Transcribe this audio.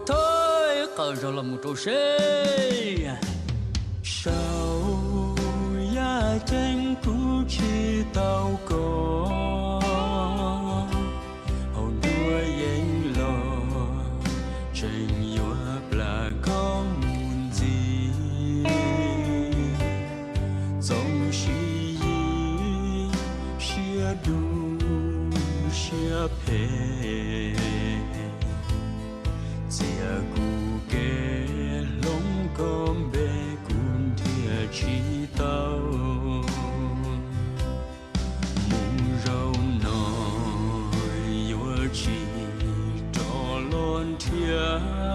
thôi cờ rồi là một trò xe sao ya tranh cũ chi tao có hầu đua yên lò tranh yếu là có muốn gì dòng suy chia đủ chia phê chia cụ kê lông com bê cùn thia chi tao mùng rau nồi yếu chi trò lon thia